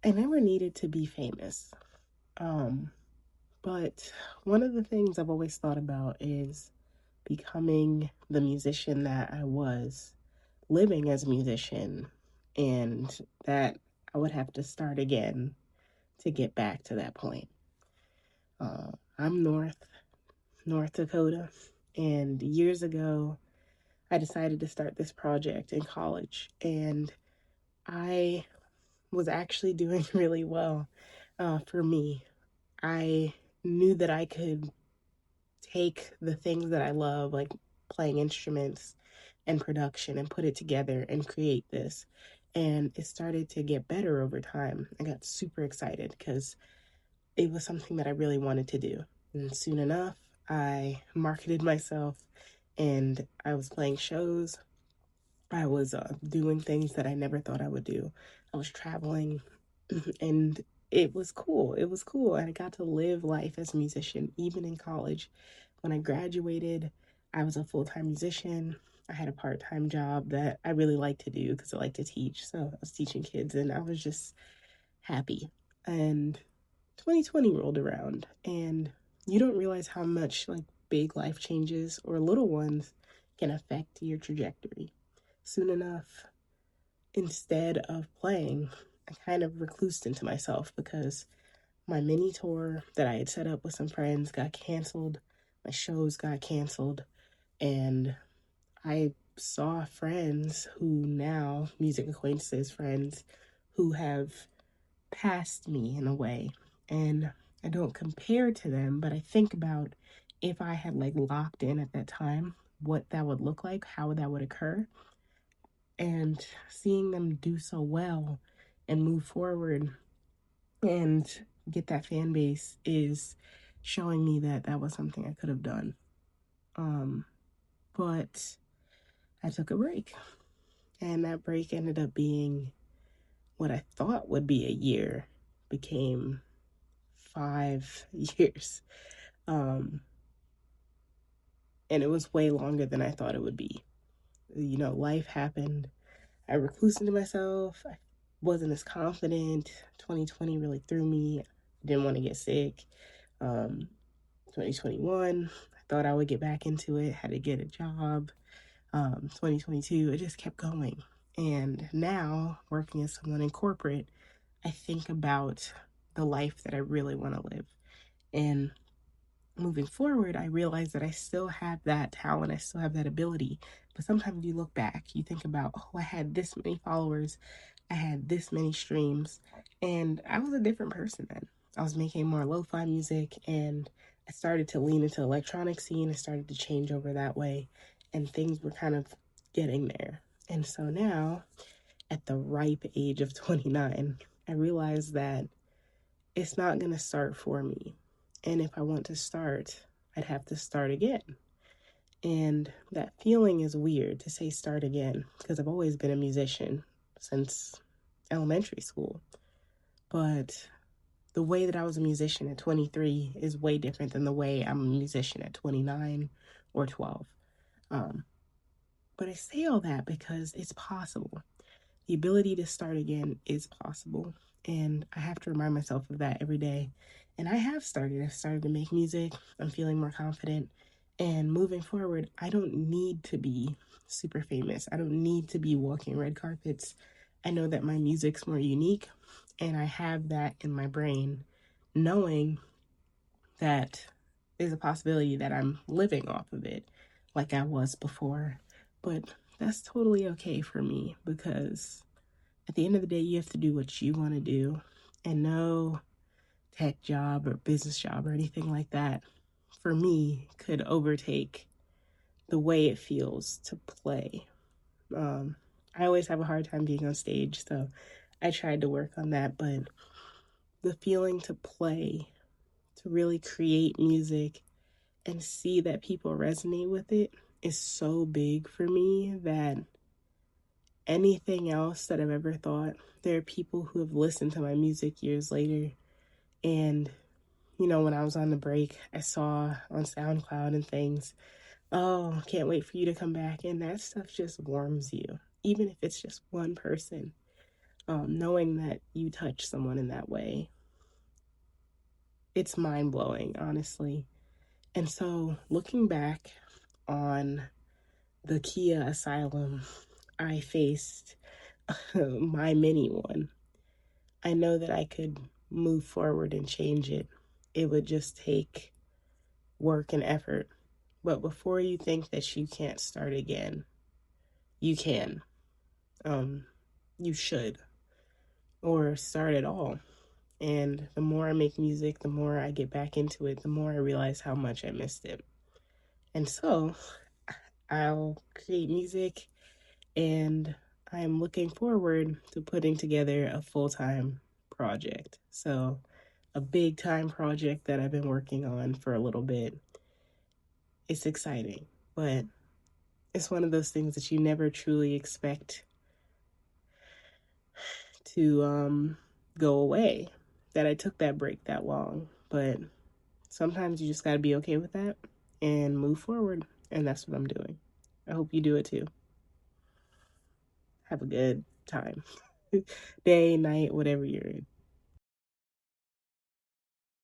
I never needed to be famous. Um, but one of the things I've always thought about is becoming the musician that I was, living as a musician, and that I would have to start again to get back to that point. I'm North Dakota, and years ago, I decided to start this project in college, and I was actually doing really well for me. I knew that I could take the things that I love, like playing instruments and production, and put it together and create this. And it started to get better over time. I got super excited because it was something that I really wanted to do. And soon enough, I marketed myself and I was playing shows. I was doing things that I never thought I would do. I was traveling and it was cool. It was cool. And I got to live life as a musician, even in college. When I graduated, I was a full time musician. I had a part time job that I really liked to do because I like to teach. So I was teaching kids and I was just happy. And 2020 rolled around, and you don't realize how much like big life changes or little ones can affect your trajectory. Soon enough, instead of playing, I kind of reclused into myself because my mini tour that I had set up with some friends got canceled, my shows got canceled, and I saw friends who now, music acquaintances, friends who have passed me in a way. And I don't compare to them, but I think about if I had like locked in at that time, what that would look like, how that would occur, and seeing them do so well and move forward and get that fan base is showing me that that was something I could have done. Um, but I took a break, and that break ended up being what I thought would be a year became 5 years. Um, and it was way longer than I thought it would be. Life happened. I reclused into myself. I wasn't as confident. 2020 really threw me. Didn't want to get sick. Um, 2021, I thought I would get back into it, had to get a job. 2022, it just kept going. And now, working as someone in corporate, I think about the life that I really want to live. And moving forward, I realize that I still have that talent, I still have that ability. But sometimes you look back, you think about, oh, I had this many followers, I had this many streams, and I was a different person then. I was making more lo fi music, and I started to lean into the electronic scene. I started to change over that way, and things were kind of getting there. And so now, at the ripe age of 29, I realized that it's not going to start for me. And if I want to start, I'd have to start again. And that feeling is weird to say start again because I've always been a musician since elementary school. But the way that I was a musician at 23 is way different than the way I'm a musician at 29 or 12. Um, but I say all that because it's possible. The ability to start again is possible. And I have to remind myself of that every day. And I have started. I've started to make music. I'm feeling more confident. And moving forward, I don't need to be super famous. I don't need to be walking red carpets. I know that my music's more unique. And I have that in my brain, knowing that there's a possibility that I'm living off of it like I was before. But that's totally okay for me because at the end of the day, you have to do what you want to do, and no tech job or business job or anything like that, for me, could overtake the way it feels to play. Um, I always have a hard time being on stage, so I tried to work on that, but the feeling to play, to really create music and see that people resonate with it is so big for me that anything else that I've ever thought, there are people who have listened to my music years later. And, when I was on the break, I saw on SoundCloud and things, oh, can't wait for you to come back. And that stuff just warms you, even if it's just one person. knowing that you touch someone in that way, it's mind-blowing, honestly. And so looking back on the Kia Asylum I faced, my mini one, I know that I could move forward and change it. It would just take work and effort. But before you think that you can't start again, you can. You should, or start at all. And the more I make music, the more I get back into it, the more I realize how much I missed it. And so I'll create music, and I am looking forward to putting together a full-time project. So a big time project that I've been working on for a little bit. It's exciting, but it's one of those things that you never truly expect to go away, that I took that break that long. But sometimes you just got to be okay with that and move forward. And that's what I'm doing. I hope you do it too. Have a good time. Day, night, whatever you're in.